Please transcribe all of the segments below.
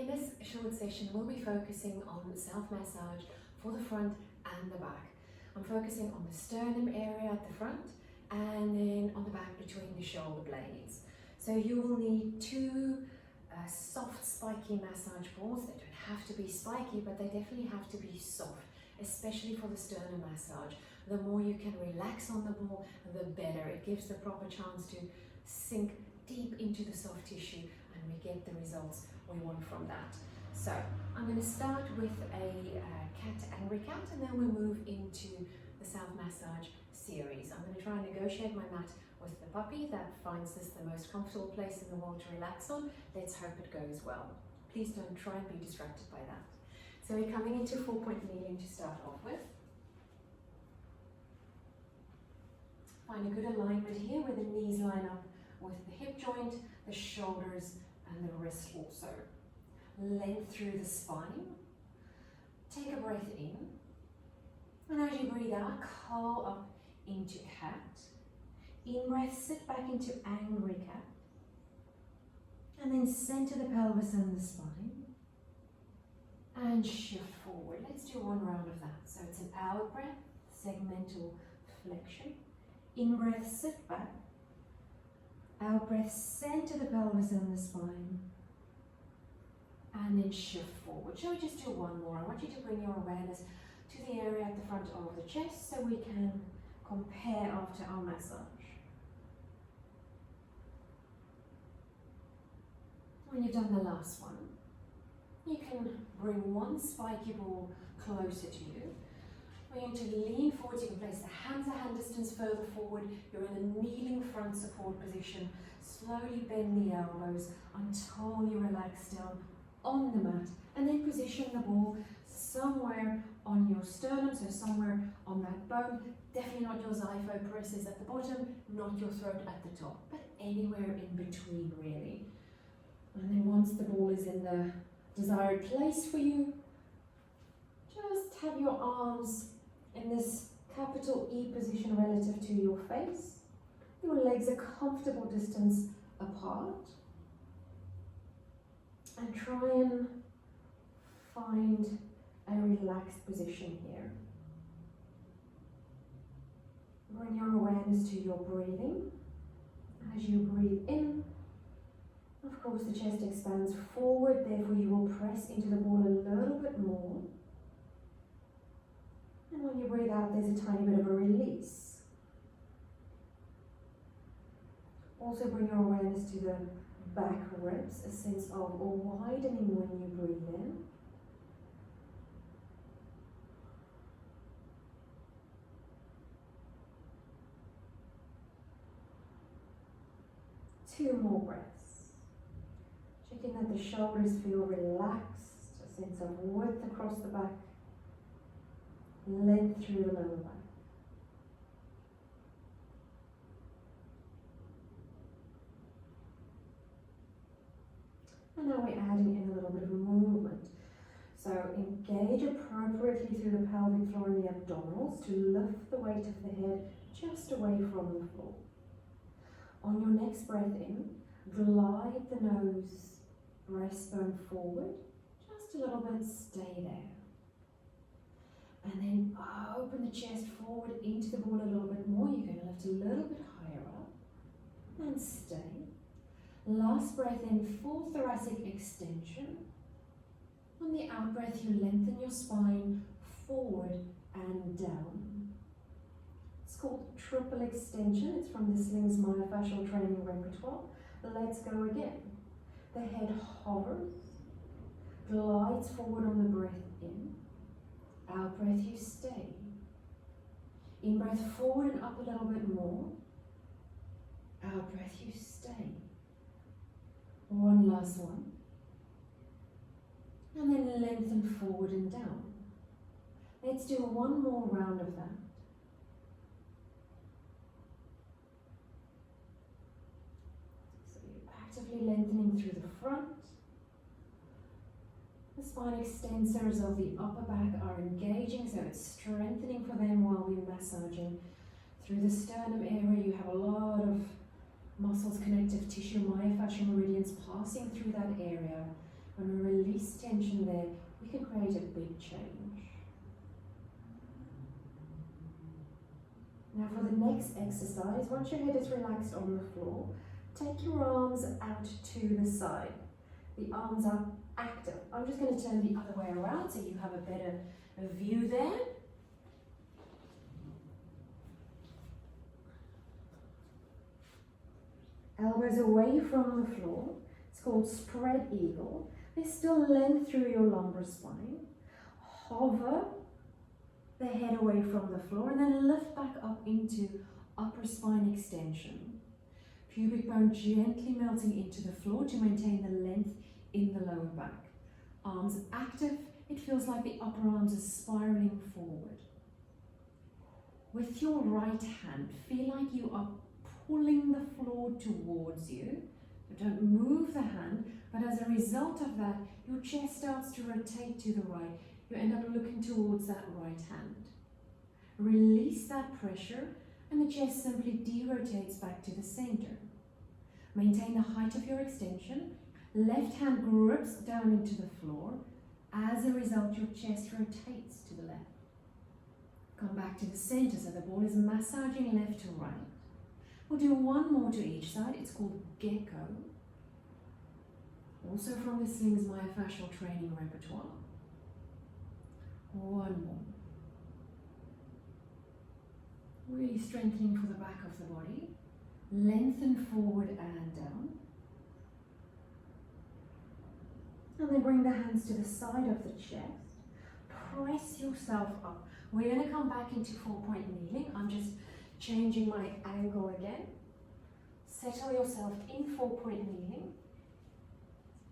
In this short session, we'll be focusing on self-massage for the front and the back. I'm focusing on the sternum area at the front and then on the back between the shoulder blades. So you will need two soft spiky massage balls. They don't have to be spiky, but they definitely have to be soft, especially for the sternum massage. The more you can relax on the ball, the better. It gives the proper chance to sink deep into the soft tissue and we get the results we want from that. So I'm going to start with a angry cat and then we'll move into the self-massage series. I'm going to try and negotiate my mat with the puppy that finds this the most comfortable place in the world to relax on. Let's hope it goes well. Please don't try and be distracted by that. So we're coming into 4-point kneeling to start off with. Find a good alignment here where the knees line up with the hip joint, the shoulders and the wrist also. Length through the spine. Take a breath in. And as you breathe out, curl up into cat. In breath, sit back into angry cat. And then center the pelvis and the spine. And shift forward. Let's do one round of that. So it's an out breath, segmental flexion. In breath, sit back. Out breath, center the pelvis and the spine. And then shift forward. Shall we just do one more? I want you to bring your awareness to the area at the front of the chest so we can compare after our massage. When you've done the last one, you can bring one spiky ball closer to you. We're going to lean forward. You can place the hands a hand distance further forward. You're in a kneeling front support position. Slowly bend the elbows until you relax down on the mat, and then position the ball somewhere on your sternum, so somewhere on that bone. Definitely not your xipho presses at the bottom, not your throat at the top, but anywhere in between really. And then once the ball is in the desired place for you, just have your arms in this capital E position relative to your face. Your legs a comfortable distance apart. And try and find a relaxed position here. Bring your awareness to your breathing. As you breathe in, of course the chest expands forward, therefore you will press into the ball a little bit more. And when you breathe out, there's a tiny bit of a release. Also bring your awareness to the back ribs, a sense of widening when you breathe in. Two more breaths. Checking that the shoulders feel relaxed, a sense of width across the back, length through the lower back. And now we're adding in a little bit of movement. So engage appropriately through the pelvic floor and the abdominals to lift the weight of the head just away from the floor. On your next breath in, glide the nose, breastbone forward, just a little bit, stay there. And then open the chest forward into the ball a little bit more. You're going to lift a little bit higher up and stay. Last breath in, full thoracic extension. On the out breath, you lengthen your spine forward and down. It's called triple extension. It's from the Slings Myofascial Training repertoire. Let's go again. The head hovers, glides forward on the breath in. Out breath, you stay. In breath, forward and up a little bit more. Out breath, you stay. One last one. And then lengthen forward and down. Let's do one more round of that. So you're actively lengthening through the front. The spine extensors of the upper back are engaging, so it's strengthening for them while we're massaging. Through the sternum area, you have a lot of muscles, connective tissue, myofascial meridians passing through that area, When we release tension there, we can create a big change. Now for the next exercise, once your head is relaxed on the floor, take your arms out to the side. The arms are active. I'm just going to turn the other way around so you have a better view there. Elbows away from the floor. It's called spread eagle. There's still length through your lumbar spine. Hover the head away from the floor and then lift back up into upper spine extension. Pubic bone gently melting into the floor to maintain the length in the lower back. Arms active. It feels like the upper arms are spiraling forward. With your right hand, feel like you are pulling the floor towards you. So don't move the hand, but as a result of that, your chest starts to rotate to the right. You end up looking towards that right hand. Release that pressure and the chest simply derotates back to the center. Maintain the height of your extension. Left hand grips down into the floor. As a result, your chest rotates to the left. Come back to the center so the ball is massaging left to right. We'll do one more to each side. It's called gecko. Also from the Slings Myofascial Training repertoire. One more. Really strengthening for the back of the body. Lengthen forward and down. And then bring the hands to the side of the chest. Press yourself up. We're going to come back into 4-point kneeling. I'm just changing my angle again. Settle yourself in 4-point kneeling.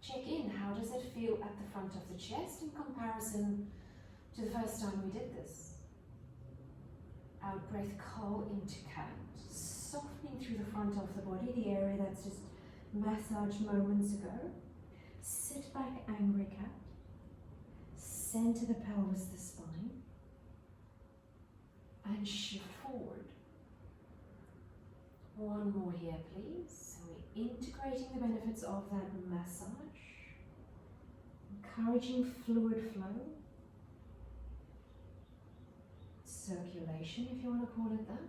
Check in. How does it feel at the front of the chest in comparison to the first time we did this? Out breath, curl into cat. Softening through the front of the body, the area that's just massaged moments ago. Sit back, angry cat. Center the pelvis, the spine. And shift forward. One more here, please. So we're integrating the benefits of that massage. Encouraging fluid flow. Circulation, if you want to call it that.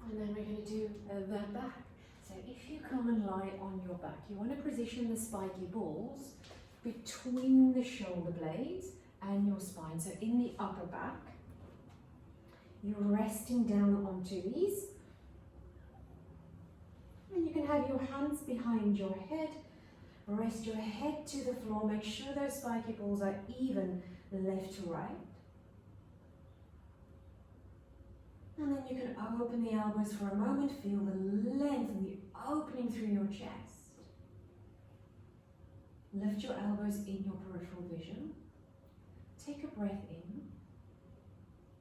And then we're going to do that back. So if you come and lie on your back, you want to position the spiky balls between the shoulder blades and your spine. So in the upper back, you're resting down onto these. And you can have your hands behind your head. Rest your head to the floor. Make sure those spiky balls are even left to right. And then you can open the elbows for a moment. Feel the length and the opening through your chest. Lift your elbows in your peripheral vision. Take a breath in.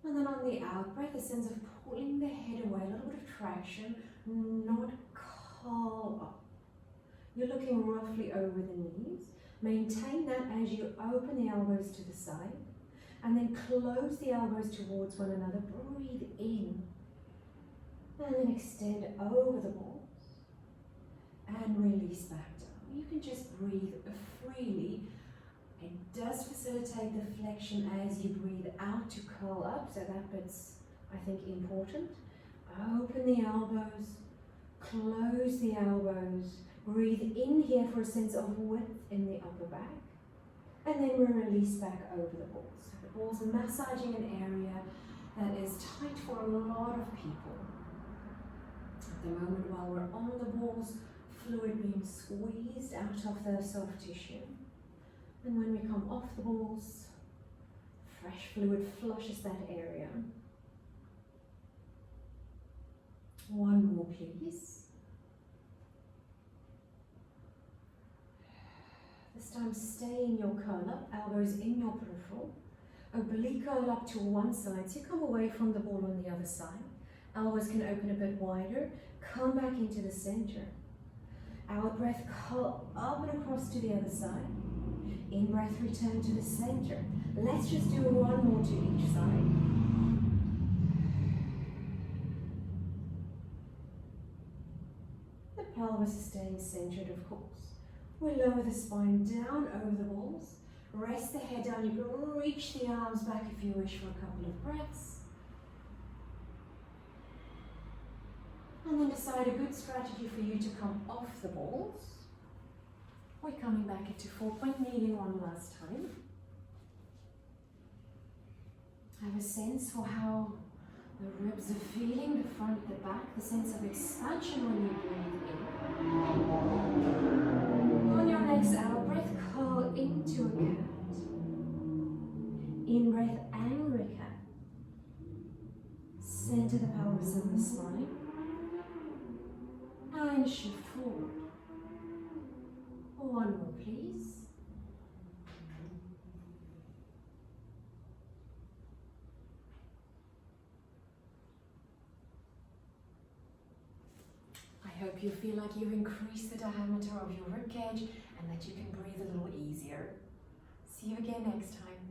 And then on the out breath, a sense of pulling the head away, a little bit of traction, not curl up. You're looking roughly over the knees. Maintain that as you open the elbows to the side. And then close the elbows towards one another. Breathe in. And then extend over the balls. And release back down. You can just breathe freely. It does facilitate the flexion as you breathe out to curl up. So that bit's, I think, important. Open the elbows. Close the elbows. Breathe in here for a sense of width in the upper back. And then we release back over the balls. So the balls are massaging an area that is tight for a lot of people. At the moment while we're on the balls, fluid being squeezed out of the soft tissue. And when we come off the balls, fresh fluid flushes that area. One more, please. This time stay in your curl up, elbows in your peripheral. Oblique curl up to one side, so you come away from the ball on the other side. Elbows can open a bit wider. Come back into the center. Out breath, curl up and across to the other side. In breath, return to the center. Let's just do one more to each side. The pelvis is staying centered, of course. We lower the spine down over the balls. Rest the head down. You can reach the arms back if you wish for a couple of breaths. And then decide a good strategy for you to come off the balls. We're coming back into 4-point kneeling one last time. Have a sense for how the ribs are feeling, the front, the back, the sense of expansion when you breathe in. On your next out breath, curl into a cat. In breath, angry cat. Center the pelvis and the spine. And shift forward. One more, please. I hope you feel like you've increased the diameter of your ribcage and that you can breathe a little easier. See you again next time.